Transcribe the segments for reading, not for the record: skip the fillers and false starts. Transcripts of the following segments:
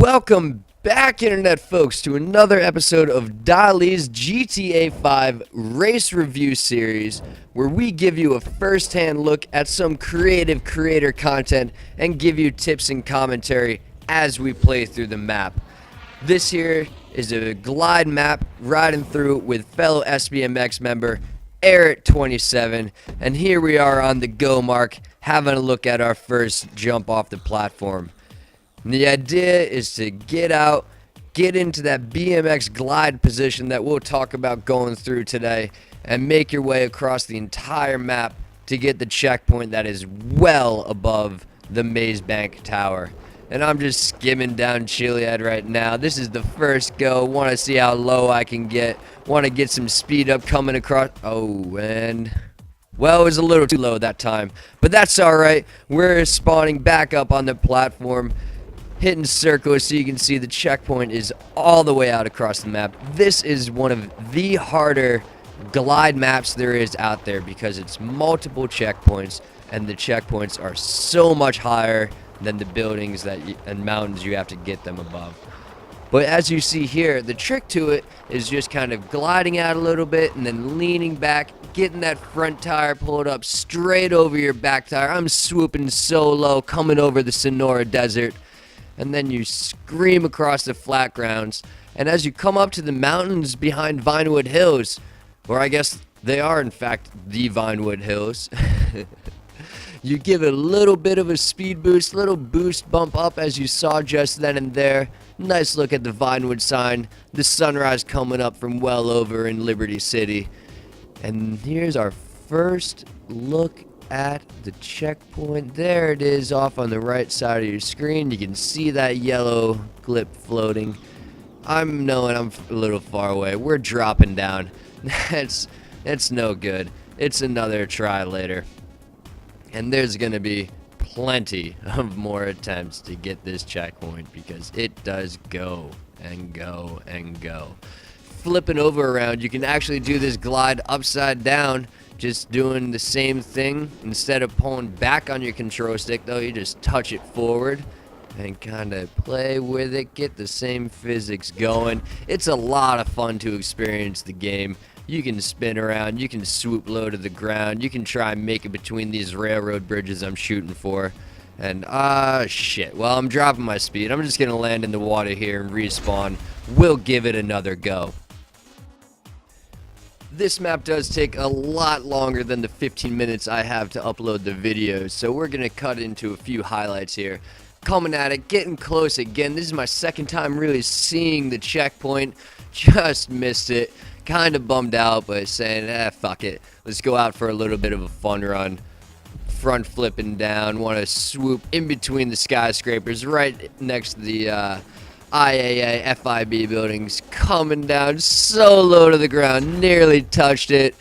Welcome back, Internet folks, to another episode of Dali's GTA 5 Race Review Series, where we give you a first-hand look at some creative creator content and give you tips and commentary as we play through the map. This here is a glide map riding through with fellow SBMX member Eric27, and here we are on the go mark having a look at our first jump off the platform. And the idea is to get out, get into that BMX glide position that we'll talk about going through today, and make your way across the entire map to get the checkpoint that is well above the Maze Bank Tower. And I'm just skimming down Chiliad right now. This is the first go. Want to see how low I can get. Want to get some speed up coming across. Oh, and well, it was a little too low that time, but that's all right. We're spawning back up on the platform, hitting circles so you can see the checkpoint is all the way out across the map. This is one of the harder glide maps there is out there because it's multiple checkpoints, and the checkpoints are so much higher than the buildings and mountains you have to get them above. But as you see here, the trick to it is just kind of gliding out a little bit and then leaning back, getting that front tire pulled up straight over your back tire. I'm swooping so low, coming over the Sonora Desert, and then you scream across the flat grounds. And as you come up to the mountains behind Vinewood Hills, or I guess they are in fact the Vinewood Hills, you give it a little bit of a speed boost, little boost bump up as you saw just then and there. Nice look at the Vinewood sign, the sunrise coming up from well over in Liberty City. And here's our first look at the checkpoint. There it is off on the right side of your screen. You can see that yellow glip floating. I'm knowing I'm a little far away. We're dropping down. That's no good. It's another try later. And there's gonna be plenty of more attempts to get this checkpoint because it does go and go and go. Flipping over around, you can actually do this glide upside down, just doing the same thing. Instead of pulling back on your control stick though, you just touch it forward and kind of play with it, get the same physics going. It's a lot of fun to experience the game. You can spin around, you can swoop low to the ground, you can try and make it between these railroad bridges I'm shooting for. And shit, well, I'm dropping my speed. I'm just gonna land in the water here and respawn. We'll give it another go. This map does take a lot longer than the 15 minutes I have to upload the videos, so we're gonna cut into a few highlights here. Coming at it, getting close again. This is my second time really seeing the checkpoint. Just missed it. Kind of bummed out, but saying, fuck it. Let's go out for a little bit of a fun run. Front flipping down. Want to swoop in between the skyscrapers right next to the IAA FIB buildings. Coming down so low to the ground. Nearly touched it.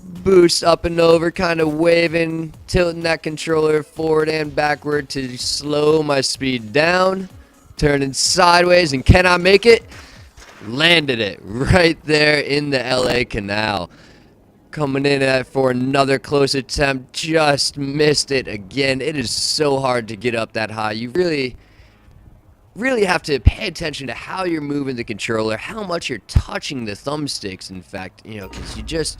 Boost up and over, kind of waving, tilting that controller forward and backward to slow my speed down. Turning sideways, and can I make it? Landed it right there in the LA Canal. Coming in at for another close attempt, just missed it again. It is so hard to get up that high. You really have to pay attention to how you're moving the controller, how much you're touching the thumbsticks, in fact, you know, because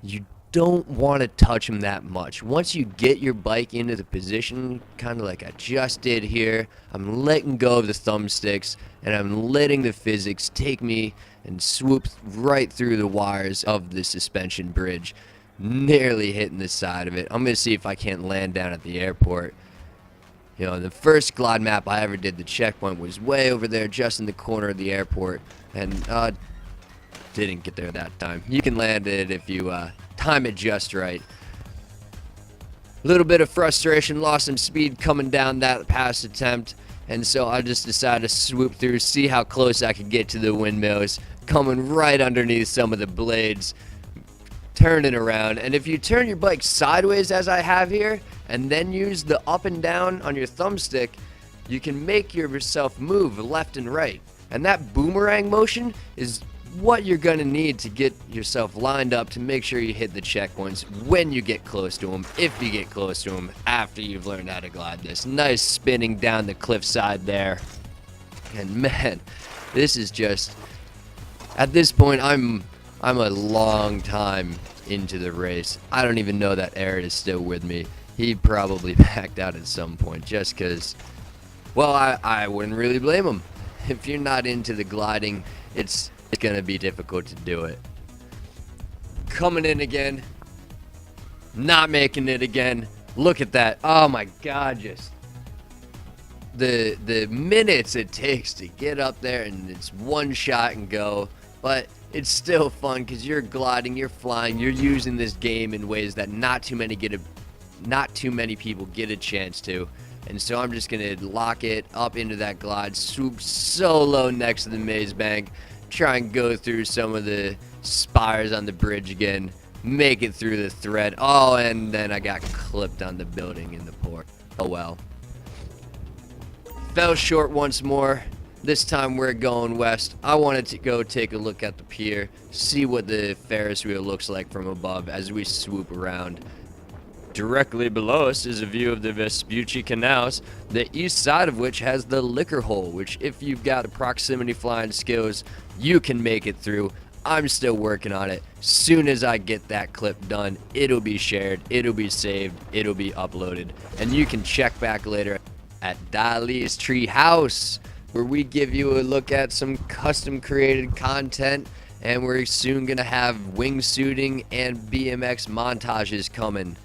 you don't want to touch them that much. Once you get your bike into the position, kind of like I just did here, I'm letting go of the thumbsticks and I'm letting the physics take me and swoop right through the wires of the suspension bridge, nearly hitting the side of it. I'm going to see if I can't land down at the airport. You know, the first glide map I ever did, the checkpoint was way over there just in the corner of the airport, and didn't get there that time. You can land it if you time it just right. A little bit of frustration, lost some speed coming down that past attempt, and so I just decided to swoop through, see how close I could get to the windmills, coming right underneath some of the blades, turning around. And if you turn your bike sideways as I have here, and then use the up and down on your thumbstick, you can make yourself move left and right. And that boomerang motion is what you're gonna need to get yourself lined up to make sure you hit the checkpoints when you get close to them, if you get close to them after you've learned how to glide this. Nice spinning down the cliffside there. And man, this is just, at this point, I'm a long time into the race. I don't even know that Aaron is still with me. He probably backed out at some point just because, well, I wouldn't really blame him. If you're not into the gliding, it's going to be difficult to do it. Coming in again. Not making it again. Look at that. Oh my God, just the minutes it takes to get up there, and it's one shot and go. But it's still fun because you're gliding, you're flying, you're using this game in ways that not too many people get a chance to. And so I'm just gonna lock it up into that glide, swoop so low next to the maze bank, try and go through some of the spires on the bridge again, make it through the thread. Oh, and then I got clipped on the building in the port. Oh well. Fell short once more. This time we're going west. I wanted to go take a look at the pier, see what the Ferris wheel looks like from above as we swoop around. Directly below us is a view of the Vespucci canals, the east side of which has the liquor hole, which if you've got the proximity flying skills, you can make it through. I'm still working on it. Soon as I get that clip done, it'll be shared, it'll be saved, it'll be uploaded, and you can check back later at Dali's Tree House, where we give you a look at some custom created content, and we're soon gonna have wingsuiting and BMX montages coming.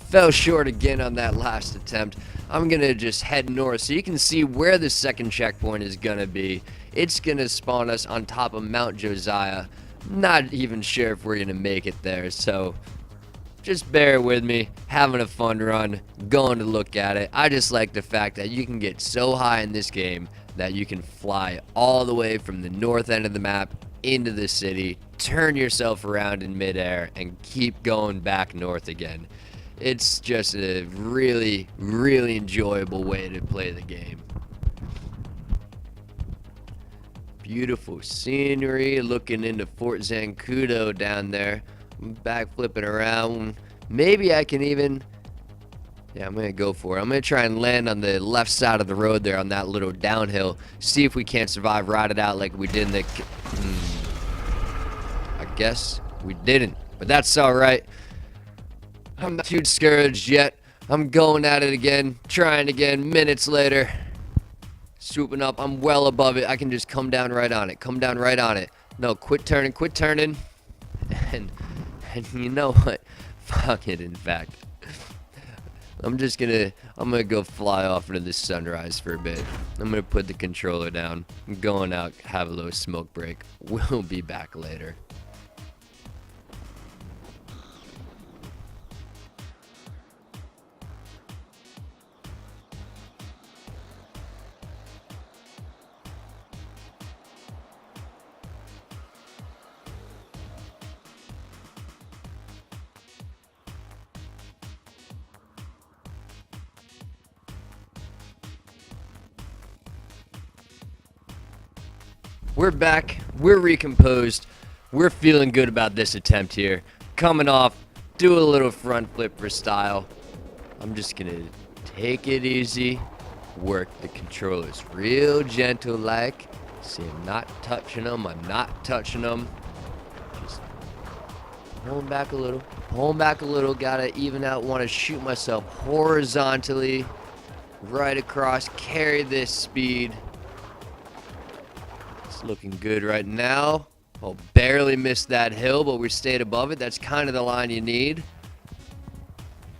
Fell short again on that last attempt. I'm gonna just head north so you can see where the second checkpoint is gonna be. It's gonna spawn us on top of Mount Josiah. Not even sure if we're gonna make it there, so just bear with me. Having a fun run, going to look at it. I just like the fact that you can get so high in this game that you can fly all the way from the north end of the map into the city, turn yourself around in midair, and keep going back north again. It's just a really, really enjoyable way to play the game. Beautiful scenery, looking into Fort Zancudo down there. I'm back flipping around. Maybe I can even, yeah, I'm gonna go for it. I'm gonna try and land on the left side of the road there on that little downhill. See if we can't survive, ride it out like we did in the, I guess we didn't, but that's all right. I'm not too discouraged yet. I'm going at it again, trying again, minutes later. Swooping up, I'm well above it. I can just come down right on it, come down right on it. No, quit turning. And you know what? Fuck it, in fact. I'm gonna go fly off into the sunrise for a bit. I'm gonna put the controller down. I'm going out, have a little smoke break. We'll be back later. We're back, we're recomposed, we're feeling good about this attempt here. Coming off, do a little front flip for style. I'm just gonna take it easy, work the controllers real gentle like. See, I'm not touching them, Just pulling back a little, gotta even out, wanna shoot myself horizontally, right across, carry this speed. Looking good right now. Oh, barely missed that hill, but we stayed above it. That's kind of the line you need.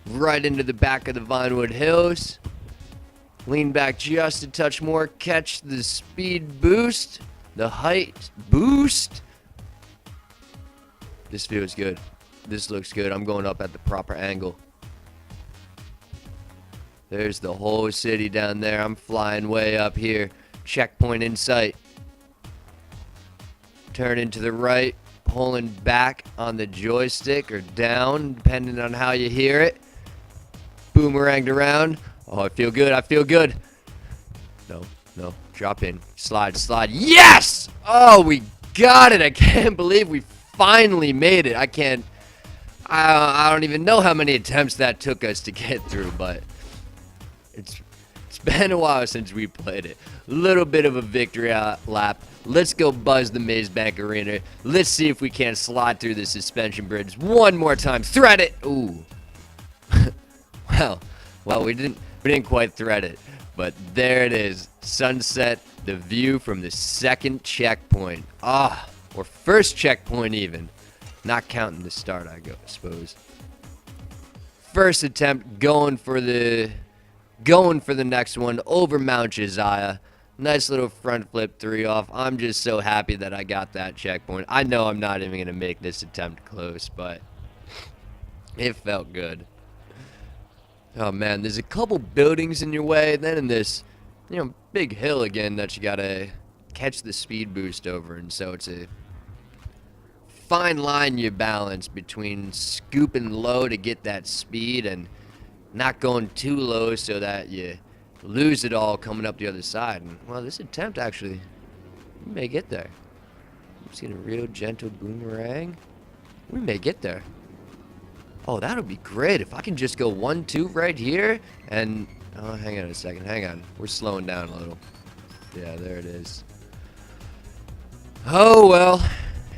Right into the back of the Vinewood Hills. Lean back just a touch more. Catch the speed boost. The height boost. This feels good. This looks good. I'm going up at the proper angle. There's the whole city down there. I'm flying way up here. Checkpoint in sight. Turning to the right, pulling back on the joystick or down, depending on how you hear it. Boomeranged around. Oh, I feel good. No, drop in, slide. Yes! Oh, we got it. I can't believe we finally made it. I don't even know how many attempts that took us to get through, but it's It's been a while since we played it. Little bit of a victory lap. Let's go buzz the Maze Bank Arena. Let's see if we can't slide through the suspension bridge one more time. Thread it. Ooh. well, we didn't quite thread it, but there it is. Sunset. The view from the second checkpoint. Or first checkpoint even. Not counting the start, I suppose. First attempt, going for the next one over Mount Josiah. Nice little front flip 3 off. I'm just so happy that I got that checkpoint. I know I'm not even gonna make this attempt close, but it felt good. Oh man, there's a couple buildings in your way, then in this, big hill again that you gotta catch the speed boost over, and so it's a fine line you balance between scooping low to get that speed and not going too low so that you lose it all coming up the other side. And well, this attempt actually, we may get there. I'm seeing a real gentle boomerang. We may get there. Oh, that would be great if I can just go 1-2 right here and oh, hang on a second, hang on. We're slowing down a little. Yeah, there it is. Oh well,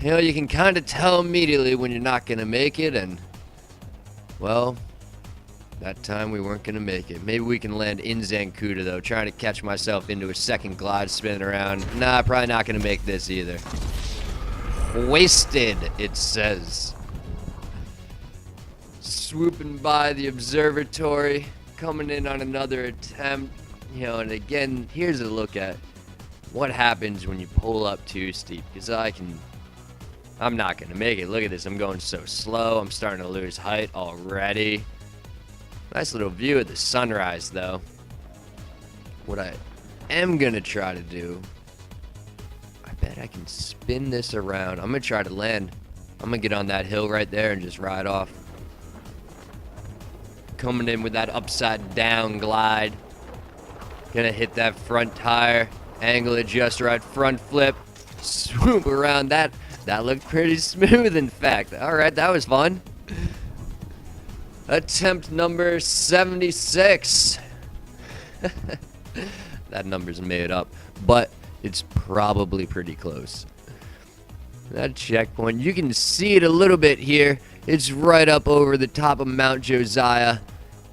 you can kind of tell immediately when you're not gonna make it, and well, that time we weren't gonna make it. Maybe we can land in Zancuda though, trying to catch myself into a second glide spin around. Nah, probably not gonna make this either. Wasted, it says. Swooping by the observatory, coming in on another attempt, and again, here's a look at what happens when you pull up too steep, because I'm not gonna make it. Look at this, I'm going so slow, I'm starting to lose height already. Nice little view of the sunrise though. What I am gonna try to do, I bet I can spin this around. I'm gonna try to land. I'm gonna get on that hill right there and just ride off. Coming in with that upside down glide. Gonna hit that front tire, angle it just right, front flip, swoop around that. That looked pretty smooth, in fact. All right, that was fun. Attempt number 76. That number's made up, but it's probably pretty close. That checkpoint, you can see it a little bit here. It's right up over the top of Mount Josiah.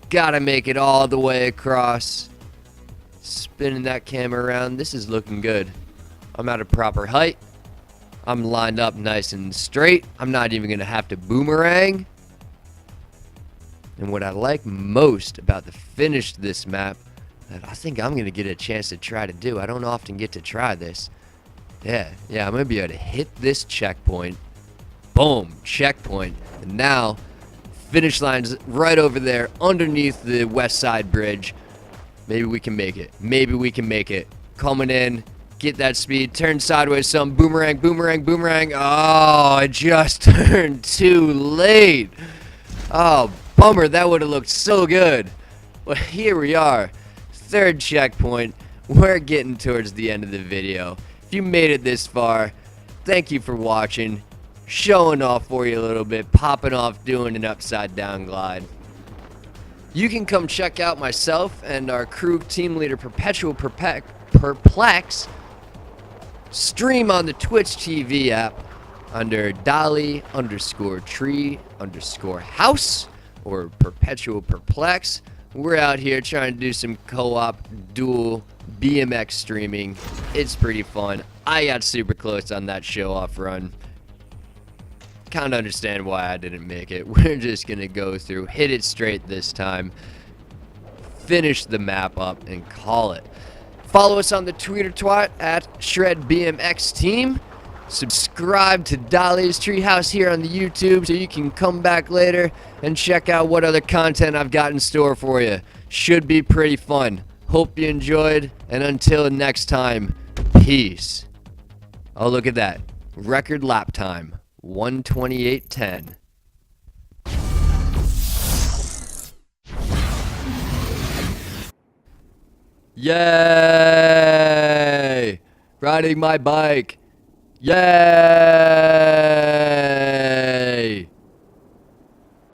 Gotta make it all the way across. Spinning that camera around. This is looking good. I'm at a proper height. I'm lined up nice and straight. I'm not even gonna have to boomerang. And what I like most about the finish of this map, that I think I'm gonna get a chance to try to do. I don't often get to try this. Yeah, I'm gonna be able to hit this checkpoint. Boom, checkpoint. And now, finish line's right over there underneath the west side bridge. Maybe we can make it. Maybe we can make it. Coming in, get that speed, turn sideways some, boomerang, boomerang, boomerang. Oh, I just turned too late. Oh, bummer, that would have looked so good. Well, here we are. Third checkpoint. We're getting towards the end of the video. If you made it this far, thank you for watching. Showing off for you a little bit, popping off, doing an upside down glide. You can come check out myself and our crew team leader Perpetual Perplex stream on the Twitch TV app under Dali _tree_house or Perpetual Perplex. We're out here trying to do some co-op dual BMX streaming. It's pretty fun. I got super close on that show off run. Kind of understand why I didn't make it. We're just gonna go through, hit it straight this time, finish the map up, and call it. Follow us on the Twitter twat at SHAREfactory team. Subscribe to Dali's Treehouse here on the YouTube so you can come back later and check out what other content I've got in store for you. Should be pretty fun. Hope you enjoyed, and until next time, peace. Oh, look at that. Record lap time. 1:28:10. Yay! Riding my bike. Yay!